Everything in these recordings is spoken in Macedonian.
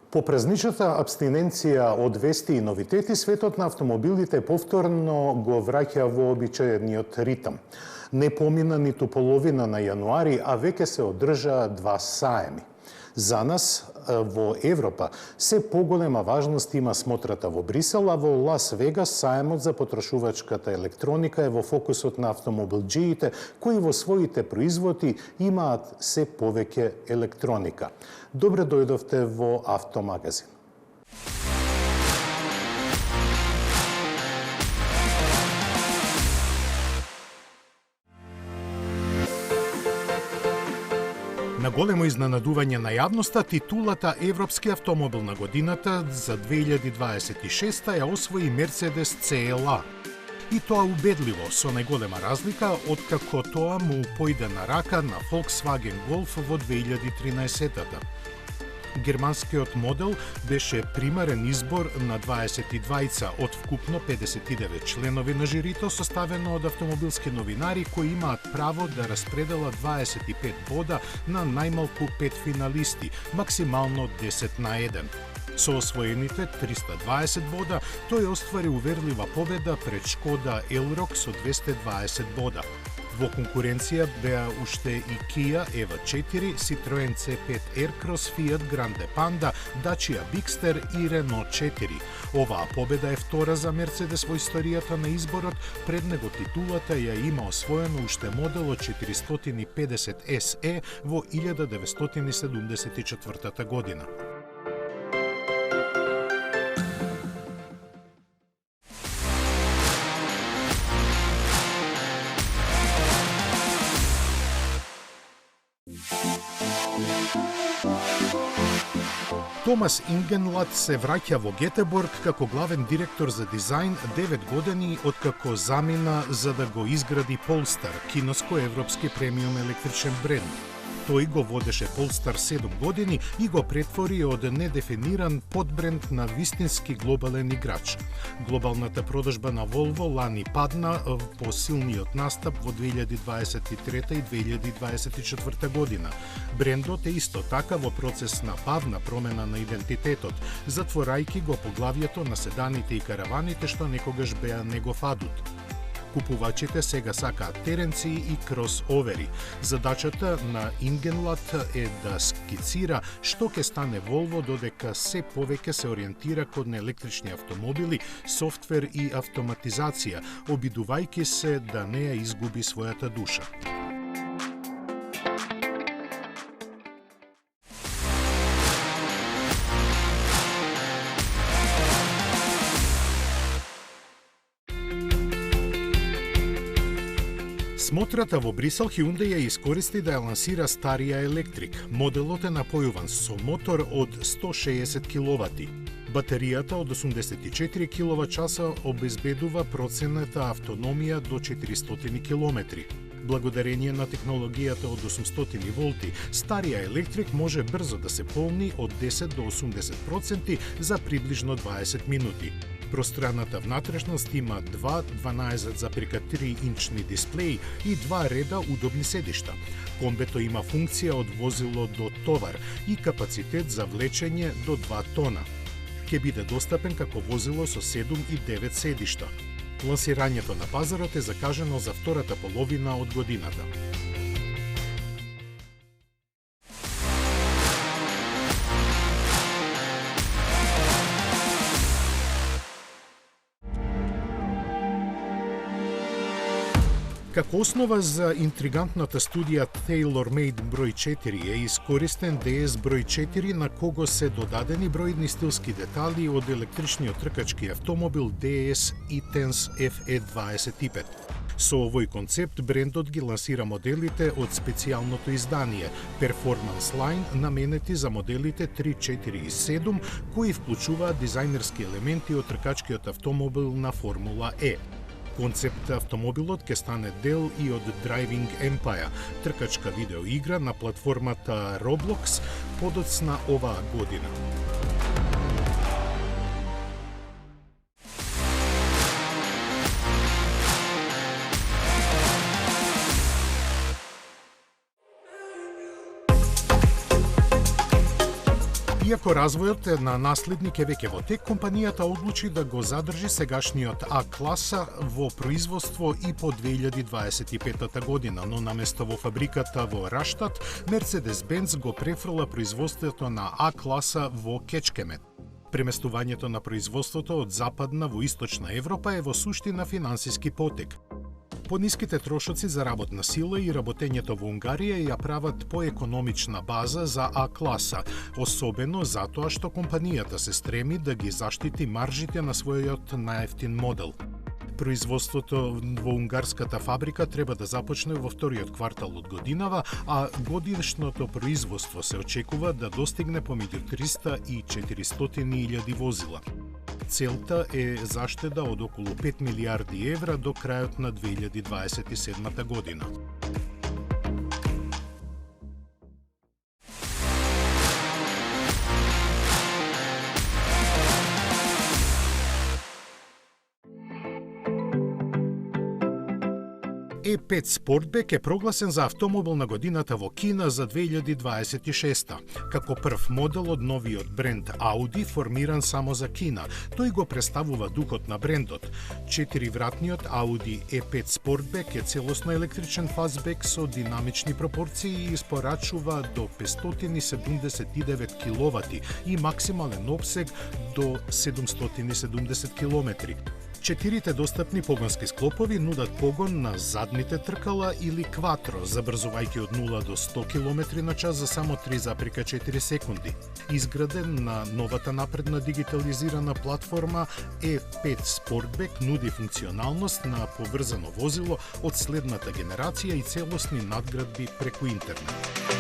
По празничната абстиненција од вести и новитети, светот на автомобилите повторно го враќа во обичаениот ритм. Не помина ниту половина на јануари, а веќе се одржаа 2 саеми. За нас во Европа се поголема важност има смотрата во Брисел, а во Лас Вегас саемот за потрошувачката електроника е во фокусот на автомобилџиите, кои во своите производи имаат се повеќе електроника. Добре дојдовте во Автомагазин. На големо изненадување на јавноста, титулата Европски автомобил на годината за 2026 ја освои Мерцедес CLA. И тоа убедливо, со најголема разлика, откако тоа му појде на рака на Volkswagen Golf во 2013-та. Германскиот модел беше примарен избор на 22 од вкупно 59 членови на жирито, составено од автомобилски новинари кои имаат право да распределат 25 бода на најмалку 5 финалисти, максимално 10-1. Со освоените 320 бода, тој оствари уверлива победа пред Шкода Елрок со 220 бода. Во конкуренција беа уште и Kia EV4, Citroen C5 Aircross, Fiat Grande Panda, Dacia Bigster и Renault 4. Оваа победа е втора за Мерцедес во историјата на изборот, пред него титулата ја има освоено уште моделот 450 SE во 1974 година. Томас Ингенлат се враќа во Гетеборг како главен директор за дизајн 9 години откако замина за да го изгради Polestar, киноско-европски премиум електричен бренд. Тој го водеше Polestar 7 години и го претвори од недефиниран подбренд на вистински глобален играч. Глобалната продажба на Volvo лани падна по силниот настап во 2023 и 2024 година. Брендот е исто така во процес на бавна промена на идентитетот, затворајќи го поглавјето на седаните и караваните што некогаш беа негов адут. Купувачите сега сакаат теренци и кросовери. Задачата на Ингенлат е да скицира што ќе стане Volvo додека се повеќе се ориентира кон електрични автомобили, софтвер и автоматизација, обидувајќи се да не ја изгуби својата душа. Смотрата во Брисел Hyundai ја искористи да ја лансира старија електрик. Моделот е напојуван со мотор од 160 киловати. Батеријата од 84 киловат-часа обезбедува процената автономија до 400 километри. Благодарение на технологијата од 800 волти, старија електрик може брзо да се полни од 10 до 80% за приближно 20 минути. Пространата внатрешност има два 12,3 инчни дисплеи и два реда удобни седишта. Комбето има функција од возило до товар и капацитет за влечење до 2 тона. Ќе биде достапен како возило со 7 и 9 седишта. Лансирањето на пазарот е закажано за втората половина од годината. Како основа за интригантната студија Tailor-Made број 4 е искористен DS број 4 на кого се додадени бројни стилски детали од електричниот тркачки автомобил DS e-Tense FE25. Со овој концепт брендот ги лансира моделите од специјалното издание Performance Line наменети за моделите 3, 4 и 7 кои вклучуваат дизајнерски елементи од тркачкиот автомобил на Формула E. Концепт автомобилот ќе стане дел и од Driving Empire, тркачка видеоигра на платформата Roblox, подоцна оваа година. Иако развојот на наследник е веќе во тек, компанијата одлучи да го задржи сегашниот А класа во производство и по 2025 година, но наместо во фабриката во Раштат, Mercedes-Benz го префрла производството на А класа во Кечкемет. Преместувањето на производството од Западна во Источна Европа е во суштина финансиски потек. Пониските трошоци за работна сила и работењето во Унгарија ја прават поекономична база за А класа, особено затоа што компанијата се стреми да ги заштити маржите на својот најевтин модел. Производството во унгарската фабрика треба да започне во вториот квартал од годинава, а годишното производство се очекува да достигне помеѓу 300 и 400.000 возила. Целта е заштеда од околу 5 милиарди евра до крајот на 2027 година. E5 Sportback е прогласен за автомобил на годината во Кина за 2026, како прв модел од новиот бренд Audi формиран само за Кина. Тој го представува духот на брендот. 4-вратниот Audi E5 Sportback е целосно електричен фастбек со динамични пропорции и испорачува до 579 киловати и максимален опсег до 770 километри. Четирите достапни погонски склопови нудат погон на задните тркала или кватро, забрзувајќи од 0 до 100 км на час за само 3,4 секунди. Изграден на новата напредна дигитализирана платформа, E5 Sportback нуди функционалност на поврзано возило од следната генерација и целосни надградби преку интернет.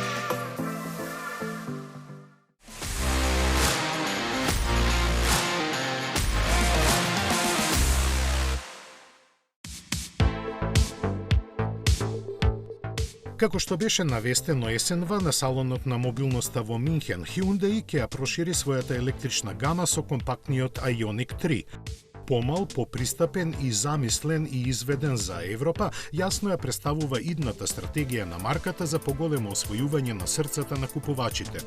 Како што беше навестено есенва на салонот на мобилноста во Минхен, Hyundai ќе ја прошири својата електрична гама со компактниот Ioniq 3. Помал, попристапен и замислен и изведен за Европа, јасно ја представува идната стратегија на марката за поголемо освојување на срцата на купувачите.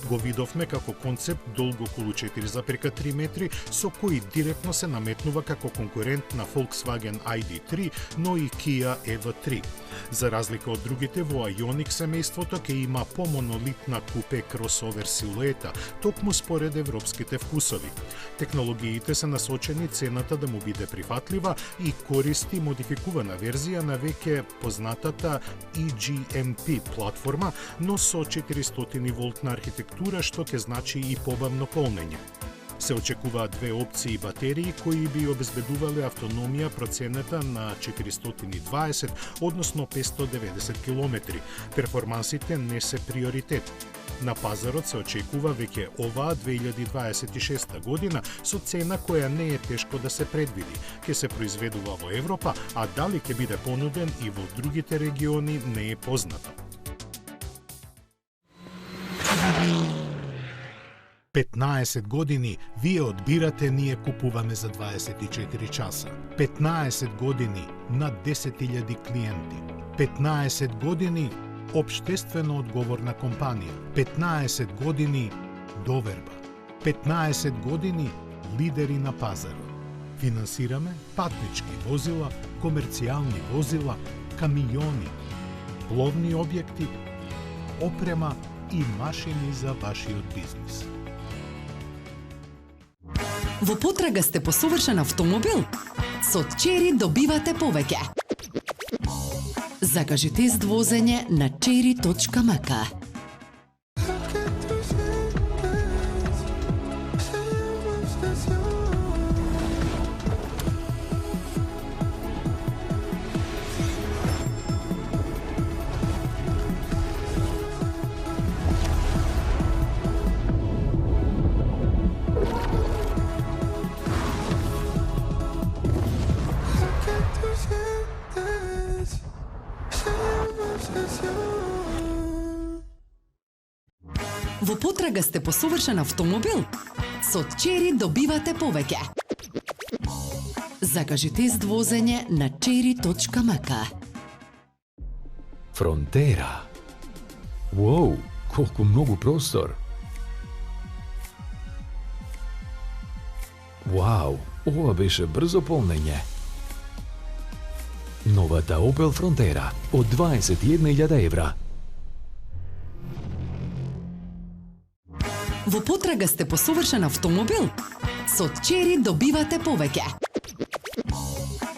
Го видовме како концепт долг околу 4,3 метри, со кој директно се наметнува како конкурент на Volkswagen ID3, но и Kia EV3. За разлика од другите, во Ioniq семејството ќе има помонолитна купе кросовер силуета, токму според европските вкусови. Технологиите се насочени цената да му биде прифатлива и користи модификувана верзија на веќе познатата eGMP платформа, но со 400 волтна архитектура, што ќе значи и побавно полнење. Се очекуваат две опции батерии кои би обезбедувале автономија проценета на 420, односно 590 км. Перформансите не се приоритет. На пазарот се очекува веќе оваа 2026 година со цена која не е тешко да се предвиди. Ќе се произведува во Европа, а дали ќе биде понуден и во другите региони не е познато. 15 години вие одбирате, ние купуваме за 24 часа. 15 години над 10.000 клиенти. 15 години општествено одговорна компанија. 15 години доверба. 15 години лидери на пазарот. Финансираме патнички возила, комерцијални возила, камиони, пловни објекти, опрема и машини за вашиот бизнис. Во потрага сте по совршен автомобил? Со Чери добивате повеќе. Закажи тест возење на cherry.mk. Во потрага сте по совршен автомобил? Со Чери добивате повеќе. Закажи тест возење на cherry.mk. Фронтера. Уоу, колку многу простор. Вау, ова беше брзо полнење. Новата Opel Frontera од 21.000 евра. Во потрага сте по совршен автомобил? Со Чери добивате повеќе.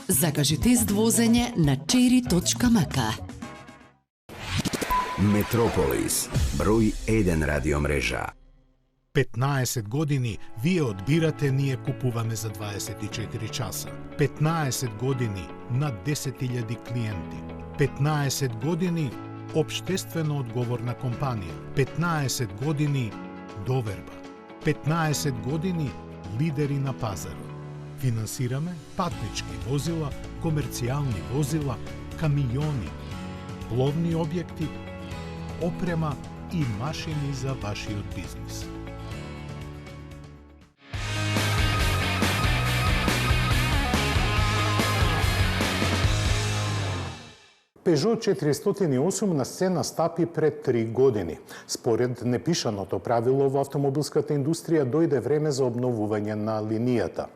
Закажи тест возење на cherry.mk. Метрополис, број 1 радиомрежа. 15 години вие одбирате, ние купуваме за 24 часа. 15 години над 10.000 клиенти. 15 години општествено одговорна компанија. 15 години доверба. 15 години лидери на пазарот. Финансираме патнички возила, комерцијални возила, камиони, пловни објекти, опрема и машини за вашиот бизнис. Peugeot 408 на сцена стапи пред 3 години. Според непишаното правило во автомобилската индустрија дојде време за обновување на линијата.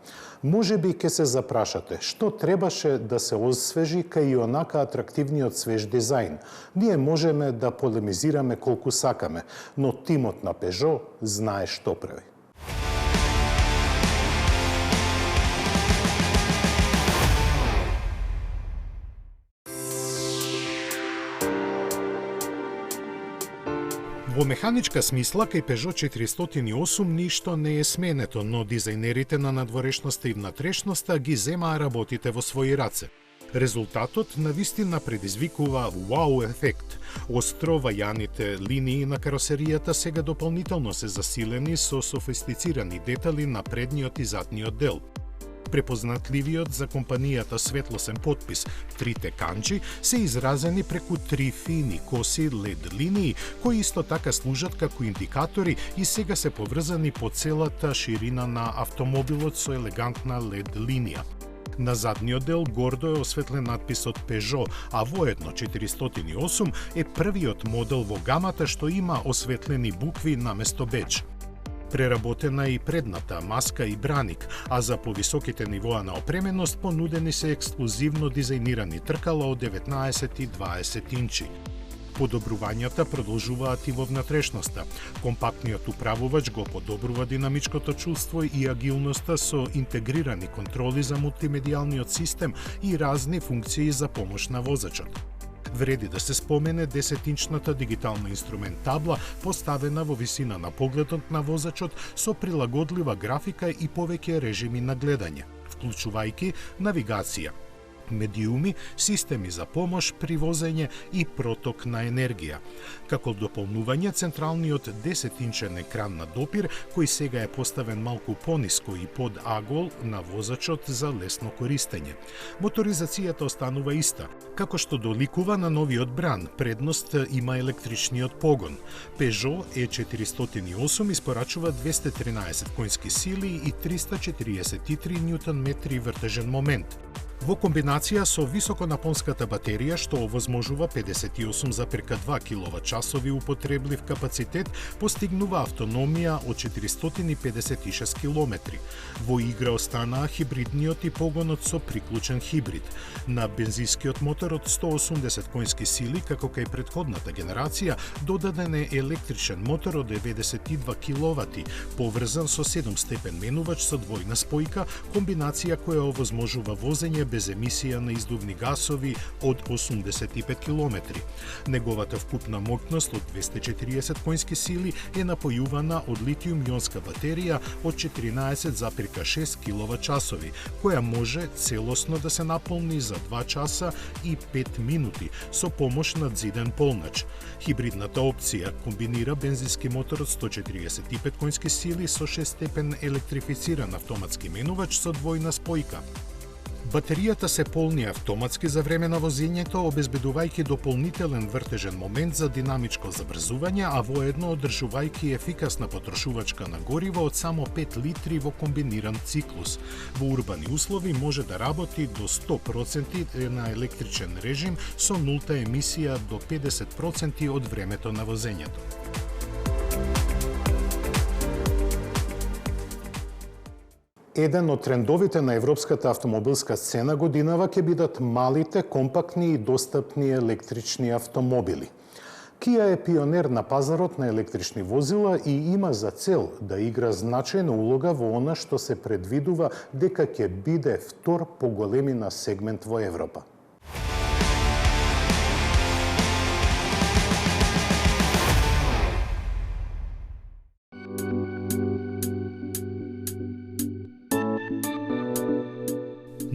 Можеби ќе се запрашате, што требаше да се освежи кај и онака атрактивниот свеж дизајн. Ние можеме да полемизираме колку сакаме, но тимот на Peugeot знае што прави. Во механичка смисла, кај Peugeot 408 ништо не е сменето, но дизајнерите на надворешноста и внатрешноста ги земаа работите во своји раце. Резултатот навистина предизвикува вау ефект. Остро вајаните линии на каросеријата сега дополнително се засилени со софистицирани детали на предниот и задниот дел. Препознатливиот за компанијата светлосен потпис, трите канџи, се изразени преку 3 фини коси LED линии, кои исто така служат како индикатори и сега се поврзани по целата ширина на автомобилот со елегантна LED линија. На задниот дел гордо е осветлен надписот Peugeot, а воедно 408 е првиот модел во гамата што има осветлени букви наместо бедж. Преработена и предната маска и браник, а за повисоките нивоа на опременост понудени се ексклузивно дизајнирани тркала од 19 и 20 инчи. Подобрувањата продолжуваат и во внатрешноста. Компактниот управувач го подобрува динамичкото чувство и агилноста со интегрирани контроли за мултимедијалниот систем и разни функции за помош на возачот. Вреди да се спомене 10-инчната дигитална инструмент табла, поставена во висина на погледот на возачот со прилагодлива графика и повеќе режими на гледање, вклучувајќи навигација, медиуми, системи за помош при возење и проток на енергија. Како дополнување, централниот 10-инчен екран на допир, кој сега е поставен малку пониско и под агол на возачот за лесно користење. Моторизацијата останува иста, како што доликува на новиот бран, предност има електричниот погон. Peugeot E408 испорачува 213 коњски сили и 343 ньютон-метри вртежен момент. Во комбинација со високонапонската батерија, што овозможува 58,2 киловат-часови употреблив капацитет, постигнува автономија од 456 километри. Во игра останаа хибридниот и погонот со приклучен хибрид. На бензинскиот мотор од 180 коњски сили, како кај претходната генерација, додаден е електричен мотор од 92 киловати, поврзан со 7-степен менувач со двојна спојка, комбинација која овозможува возење без емисија на издувни гасови од 85 километри. Неговата вкупна моќност од 240 коњски сили е напојувана од литиум-ионска батерија од 14,6 киловат-часови, која може целосно да се наполни за 2 часа и 5 минути со помош на дзиден полнач. Хибридната опција комбинира бензински мотор од 145 коњски сили со 6-степен електрифициран автоматски менувач со двојна спојка. Батеријата се полни автоматски за време на возењето, обезбедувајќи дополнителен вртежен момент за динамичко забрзување, а воедно одржувајќи ефикасна потрошувачка на гориво од само 5 литри во комбиниран циклус. Во урбани услови може да работи до 100% на електричен режим со нулта емисија до 50% од времето на возењето. Еден од трендовите на европската автомобилска сцена годинава ќе бидат малите, компактни и достапни електрични автомобили. Kia е пионер на пазарот на електрични возила и има за цел да игра значајна улога во она што се предвидува дека ќе биде втор по големина сегмент во Европа.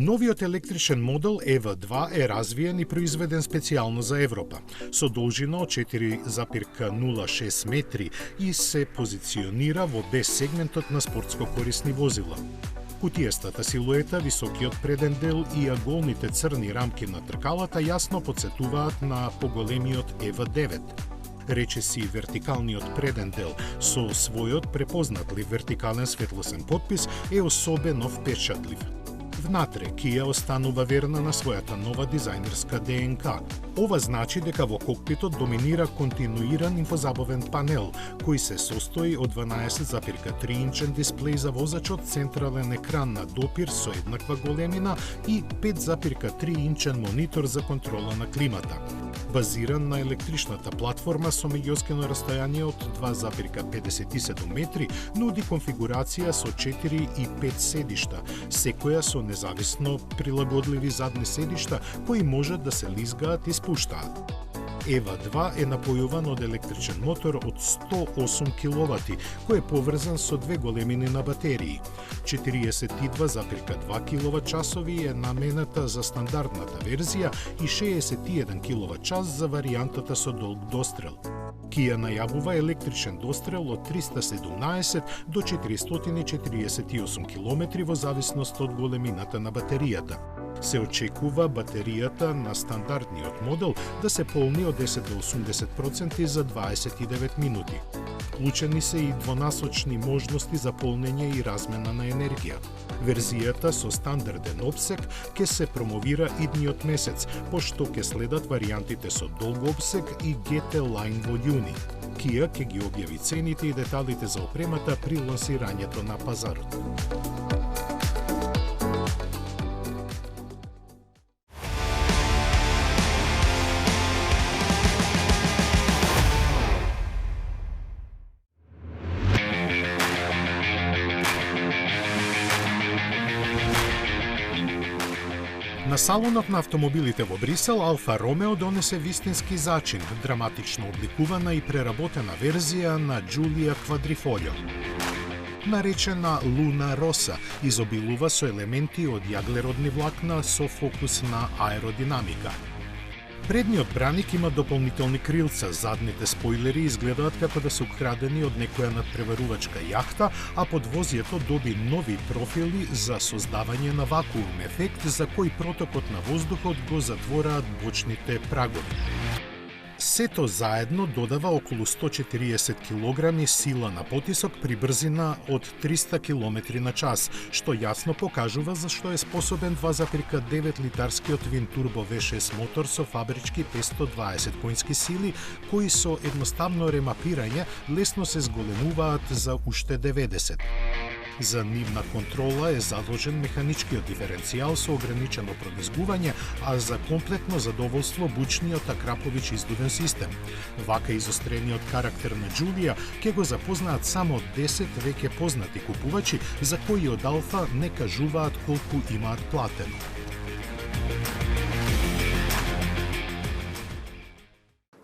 Новиот електричен модел EV2 е развиен и произведен специјално за Европа, со должина од 4,06 метри и се позиционира во B-сегментот на спортско корисни возила. Кутиестата силуета, високиот преден дел и аголните црни рамки на тркалата јасно потсетуваат на поголемиот EV9. Речиси вертикалниот преден дел со својот препознатлив вертикален светлосен потпис е особено впечатлив. Внатре, Kia останува верна на својата нова дизајнерска ДНК. Ова значи дека во кокпитот доминира континуиран инфозабавен панел, кој се состои од 12,3 инчен дисплеј за возачот, централен екран на допир со еднаква големина и 5,3 инчен монитор за контрола на климата. Базиран на електричната платформа со меѓуоскено растојание од 2,57 метри, нуди конфигурација со 4 и 5 седишта, секоја со независно прилагодливи задни седишта кои можат да се лизгаат и спуштаат. EV2 е напојуван од електричен мотор од 108 киловати, кој е поврзан со две големини на батерии. 42,2 киловат-часови е намената за стандардната верзија и 61 киловат-час за варијантата со долг дострел. Kia најавува електричен дострел од 317 до 448 километри во зависност од големината на батеријата. Се очекува батеријата на стандардниот модел да се полни од 10 до 80% за 29 минути. Вклучени се и двонасочни можности за полнење и размена на енергија. Верзијата со стандарден опсег ќе се промовира идниот месец, пошто ќе следат варијантите со долг опсег и GT Line во јуни. Kia ќе ги објави цените и деталите за опремата при лансирањето на пазарот. На салонот на автомобилите во Брисел, Алфа Ромео донесе вистински зачин, драматично обликувана и преработена верзија на Giulia Quadrifoglio. Наречена Луна Роса, изобилува со елементи од јаглеродни влакна со фокус на аеродинамика. Предниот браник има дополнителни крилца, задните спойлери изгледаат како да се украдени од некоја надпреварувачка јахта, а подвозието доби нови профили за создавање на вакуум ефект за кој протокот на воздухот го затвораат бочните прагови. Сето заедно додава околу 140 килограми сила на потисок при брзина од 300 км на час, што јасно покажува за што е способен 2,9 литарскиот Винтурбо V6 мотор со фабрички 520 коњски сили, кои со едноставно ремапирање лесно се зголемуваат за уште 90. За нивна контрола е задолжен механичкиот диференцијал со ограничено пронизгување, а за комплетно задоволство бучниот Акрапович издувен систем. Вака изострениот карактер на Giulia ќе го запознаат само 10 веќе познати купувачи, за кои од Алфа не кажуваат колку имаат платено.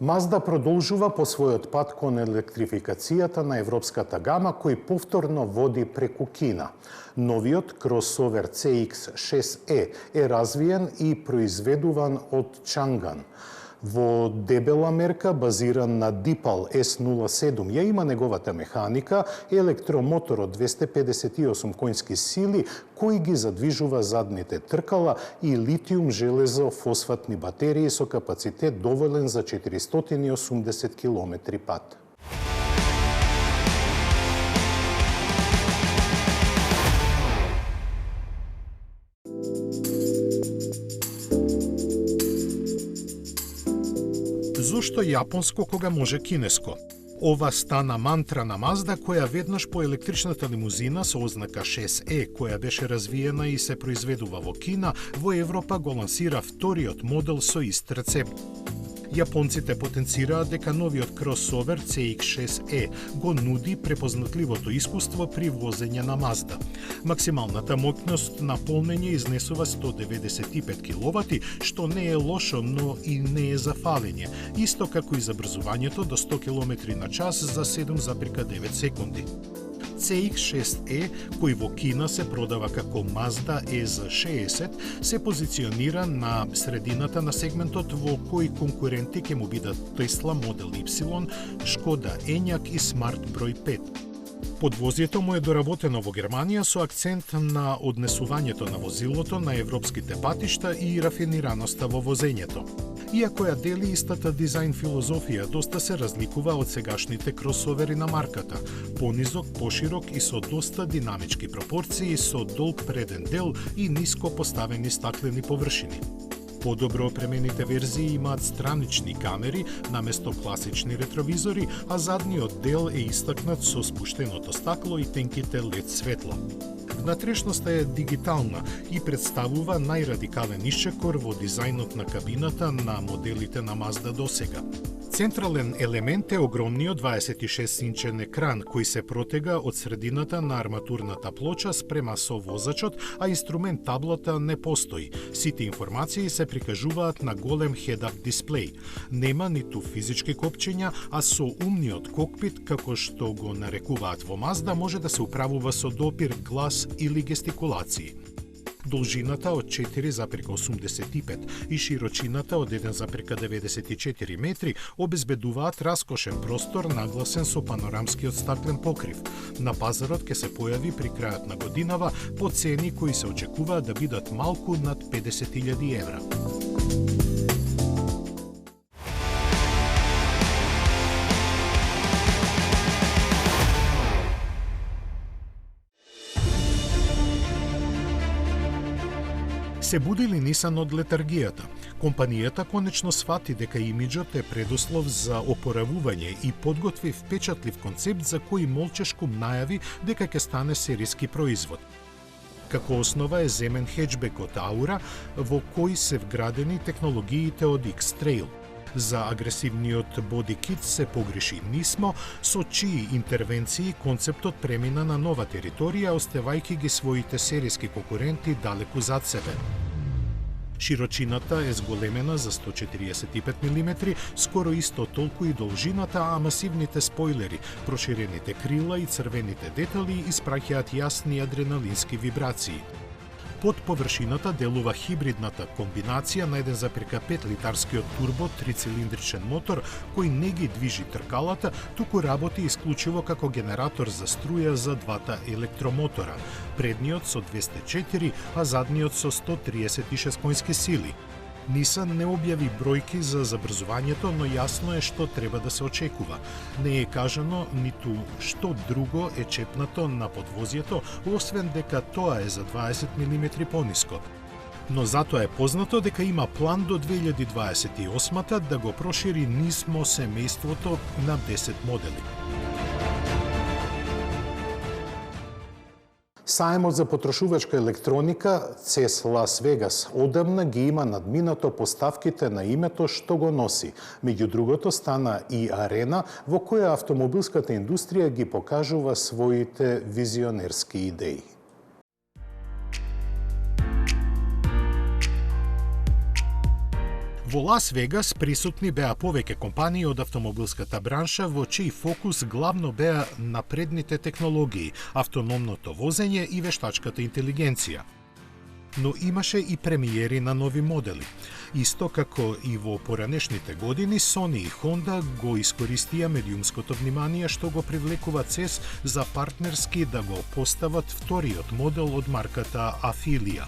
Mazda продолжува по својот пат кон електрификацијата на европската гама, кој повторно води преку Кина. Новиот кросовер CX-6E е развиен и произведуван од Чанган. Во дебела мерка, базиран на Дипал S07, ја има неговата механика, електромотор од 258 коњски сили, кој ги задвижува задните тркала и литиум железо фосфатни батерии со капацитет доволен за 480 км пат. Зошто јапонско кога може кинеско? Ова стана мантра на Mazda, која веднаш по електричната лимузина со ознака 6E, која беше развиена и се произведува во Кина, во Европа го лансира вториот модел со ист рецепт. Јапонците потенцираат дека новиот кросовер CX-6E го нуди препознатливото искуство при возење на Mazda. Максималната моќност на полнење изнесува 195 киловати, што не е лошо, но и не е за фалење, исто како и забрзувањето до 100 км на час за 7,9 секунди. CX-6E, кој во Кина се продава како Mazda EZ60, се позиционира на средината на сегментот во кој конкуренти ќе му бидат Tesla Model Y, Škoda Enyaq и Smart број 5. Подвозјето му е доработено во Германија со акцент на однесувањето на возилото на европските патишта и рафинираноста во возењето. Иако ја дели истата дизајн филозофија, доста се разликува од сегашните кросовери на марката. Понизок, поширок и со доста динамички пропорции, со долг преден дел и ниско поставени стаклени површини. Подобро опремените верзии имаат странични камери наместо класични ретровизори, а задниот дел е истакнат со спуштеното стакло и тенките LED светла. Внатрешноста е дигитална и представува најрадикален исчекор во дизајнот на кабината на моделите на Mazda досега. Централен елемент е огромниот 26-инчен екран, кој се протега од средината на арматурната плоча спрема со возачот, а инструмент таблата не постои. Сите информации се прикажуваат на голем head-up дисплеј. Нема ниту физички копчиња, а со умниот кокпит, како што го нарекуваат во Mazda, може да се управува со допир, глас или гестикулации. Должината од 4,85 и широчината од 1,94 метри обезбедуваат раскошен простор нагласен со панорамскиот стаклен покрив. На пазарот ќе се појави при крајот на годинава по цени кои се очекуваат да бидат малку над 50.000 евра. Се буди ли Nissan од летаргијата? Компанијата конечно сфати дека имиџот е предуслов за опоравување и подготви впечатлив концепт за кој молчешком најави дека ќе стане серијски производ. Како основа е земен хеджбек од Aura, во кој се вградени технологиите од X-Trail. За агресивниот боди кит се погреши Nismo, со чии интервенции концептот премина на нова територија, оставајќи ги своите серијски конкуренти далеку зад себе. Широчината е зголемена за 145 мм, скоро исто толку и должината, а масивните спойлери, проширените крила и црвените детали испраќаат јасни адреналински вибрации. Под површината делува хибридната комбинација на 1,5 литарскиот турбо трицилиндричен мотор кој не ги движи тркалата, туку работи исклучиво како генератор за струја за двата електромотора, предниот со 204, а задниот со 136 конски сили. Nissan не објави бројки за забрзувањето, но јасно е што треба да се очекува. Не е кажано ниту што друго е чепнато на подвозјето, освен дека тоа е за 20 мм пониско. Но затоа е познато дека има план до 2028 да го прошири Nismo семејството на 10 модели. Саемот за потрошувачка електроника CES Лас Вегас одамна ги има надминато поставките на името што го носи. Меѓу другото стана и арена во која автомобилската индустрија ги покажува своите визионерски идеи. Во Лас Вегас присутни беа повеќе компании од автомобилската бранша во чиј фокус главно беа напредните технологии, автономното возење и вештачката интелигенција. Но имаше и премиери на нови модели. Исто како и во поранешните години, Sony и Honda го искористија медиумското внимание што го привлекува CES за партнерски да го постават вториот модел од марката Afilia.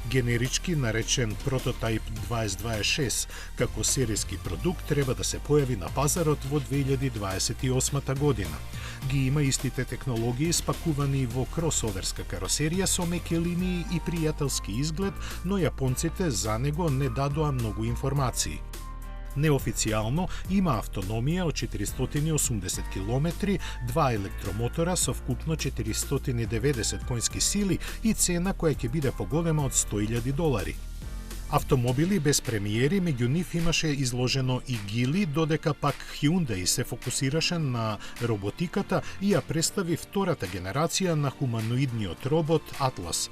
Генерички наречен Прототип 2026, како серијски продукт треба да се појави на пазарот во 2028 година. Ги има истите технологии спакувани во кросоверска каросерија со меки линии и пријателски изглед, но јапонците за него не дадоа многу информации. Неофицијално има автономија од 480 км, два електромотора со вкупно 490 конски сили и цена која ќе биде поголема од $100,000. Автомобили без премиери, меѓу нив имаше изложено и Гили, додека пак Hyundai се фокусираше на роботиката и ја представи втората генерација на хуманоидниот робот Атлас.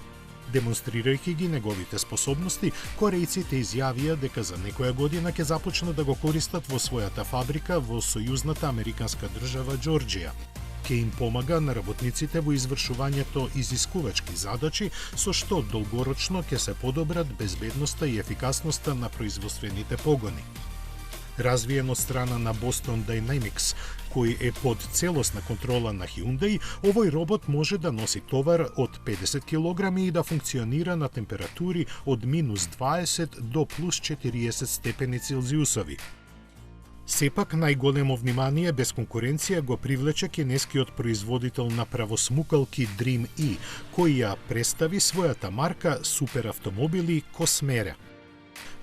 Демонстрирајќи ги неговите способности, корејците изјавија дека за некоја година ќе започнат да го користат во својата фабрика во сојузната американска држава Џорџија. Ке им помага на работниците во извршувањето изискувачки задачи, со што долгорочно ќе се подобрат безбедноста и ефикасноста на производствените погони. Развиен од страна на Boston Dynamics, кој е под целосна контрола на Hyundai, овој робот може да носи товар од 50 кг и да функционира на температури од -20 до +40 степени Целзиусови. Сепак најголемо внимание без конкуренција го привлече кинескиот производител на правосмукалки Dream E, кој ја представи својата марка суперавтомобили Космера.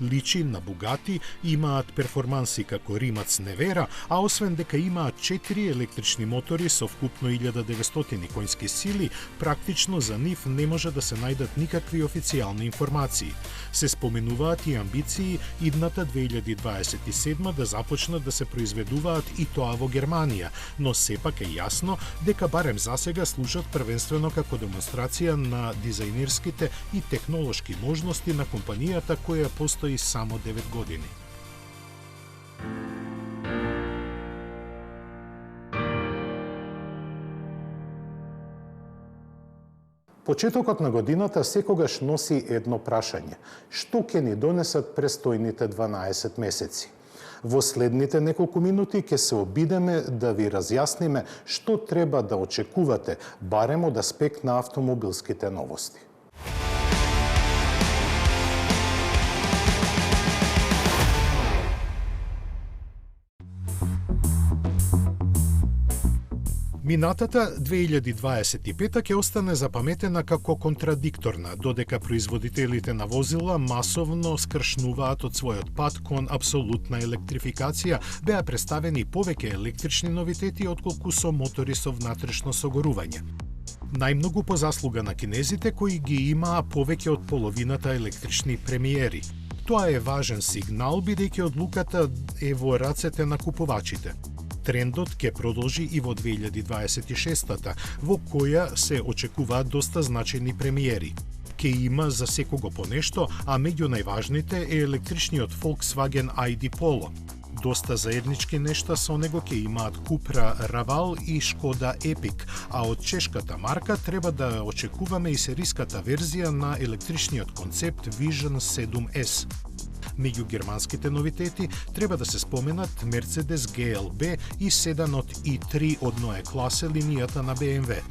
Личи на Бугати, имаат перформанси како Римац Невера, а освен дека имаат 4 електрични мотори со вкупно 1900 конски сили, практично за нив не може да се најдат никакви официјални информации. Се споменуваат и амбиции идната 2027 да започнат да се произведуваат и тоа во Германија, но сепак е јасно дека барем засега служат првенствено како демонстрација на дизајнерските и технолошки можности на компанијата која постои само 9 години. Почетокот на годината секогаш носи едно прашање. Што ќе ни донесат престојните 12 месеци? Во следните неколку минути ќе се обидеме да ви разјасниме што треба да очекувате, барем од аспект на автомобилските новости. Минатата 2025 ќе остане запаметена како контрадикторна, додека производителите на возила масовно скршнуваат од својот пат кон апсолутна електрификација, беа представени повеќе електрични новитети отколку со мотори со внатрешно согорување. Најмногу по заслуга на кинезите кои ги имаа повеќе од половината електрични премиери. Тоа е важен сигнал бидејќи одлуката е во рацете на купувачите. Трендот ќе продолжи и во 2026-та, во која се очекуваат доста значајни премиери. Ке има за секого по нешто, а меѓу најважните е електричниот Volkswagen ID Polo. Доста заеднички нешта со него ќе имаат Cupra Raval и Škoda Epiq, а од чешката марка треба да очекуваме и сериската верзија на електричниот концепт Vision 7S. Меѓу германските новитети треба да се споменат Mercedes GLB и седанот i3 од Neue Klasse линијата на BMW.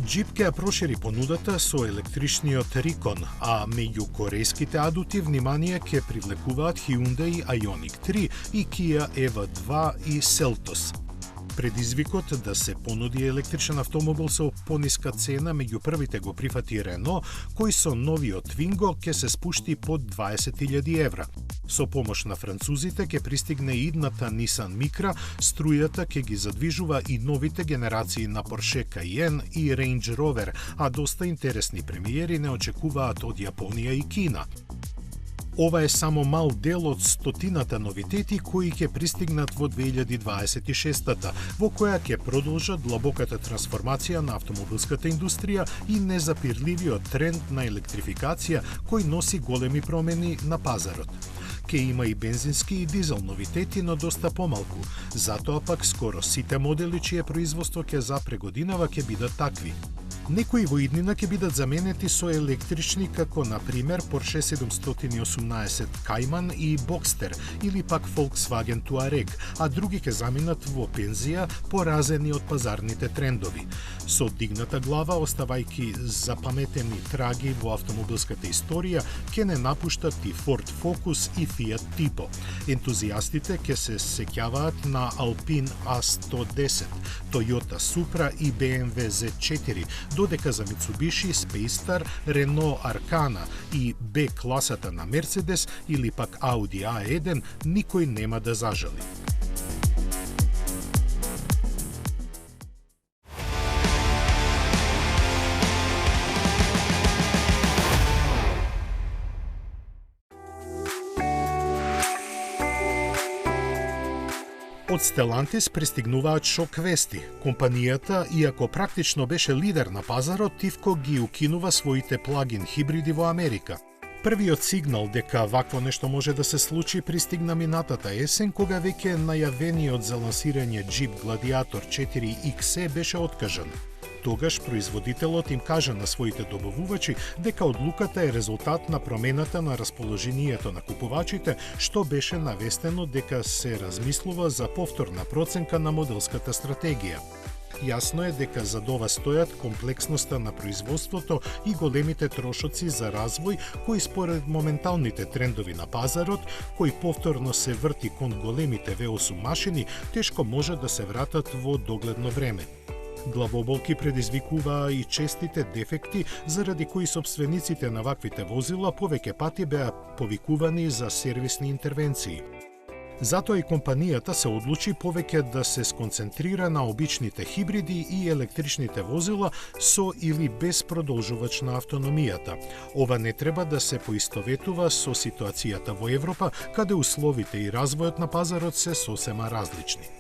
Jeep ќе прошири понудата со електричниот Recon, а меѓу корејските адути внимание ќе привлекуваат Hyundai Ioniq 3 и Kia EV2 и Seltos. Предизвикот да се понуди електричен автомобил со пониска цена меѓу првите го прифати Рено, кој со новиот Twingo ќе се спушти под 20.000 евра. Со помош на французите ќе пристигне идната Nissan Micra, струјата ќе ги задвижува и новите генерации на Porsche Cayenne и Range Rover, а доста интересни премиери не очекуваат од Јапонија и Кина. Ова е само мал дел од стотината новитети кои ќе пристигнат во 2026-та, во која ќе продолжат длабоката трансформација на автомобилската индустрија и незапирливиот тренд на електрификација кој носи големи промени на пазарот. Ке има и бензински и дизел новитети, но доста помалку. Затоа пак скоро сите модели чие производство ќе запре годинава ќе бидат такви. Некои во иднина ќе бидат заменети со електрични како на пример Porsche 718 Cayman и Boxster или пак Volkswagen Touareg, а други ќе заминат во пензија поразени од пазарните трендови. Со дигната глава, оставајќи запаметени траги во автомобилската историја, ќе не напуштат и Ford Focus и Fiat Tipo. Ентузијастите ќе се сеќаваат на Alpine A110, Toyota Supra и BMW Z4, додека за Mitsubishi, Speystar, Renault Arcana и B класата на Mercedes или пак Audi A1 никој нема да зажали. Од Stellantis пристигнуваат шок вести. Компанијата, иако практично беше лидер на пазарот, тивко ги укинува своите плагин хибриди во Америка. Првиот сигнал дека вакво нешто може да се случи пристигна минатата есен, кога веќе најавениот за лансирање Jeep Gladiator 4 XE беше откажан. Тогаш производителот им кажа на своите добавувачи дека одлуката е резултат на промената на расположението на купувачите, што беше навестено дека се размислува за повторна проценка на моделската стратегија. Јасно е дека за ова стојат комплексноста на производството и големите трошоци за развој, кои според моменталните трендови на пазарот, кои повторно се врти кон големите V8 машини, тешко може да се вратат во догледно време. Главоболки предизвикуваа и честите дефекти, заради кои собствениците на ваквите возила повеќе пати беа повикувани за сервисни интервенции. Затоа и компанијата се одлучи повеќе да се сконцентрира на обичните хибриди и електричните возила со или без продолжувач на автономијата. Ова не треба да се поистоветува со ситуацијата во Европа, каде условите и развојот на пазарот се сосема различни.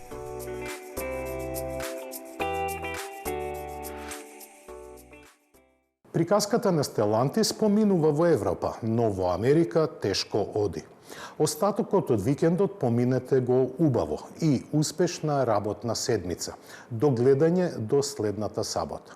Приказката на Stellantis поминува во Европа, но во Америка тешко оди. Остатокот од викендот поминете го убаво и успешна работна седмица. До гледање до следната сабота.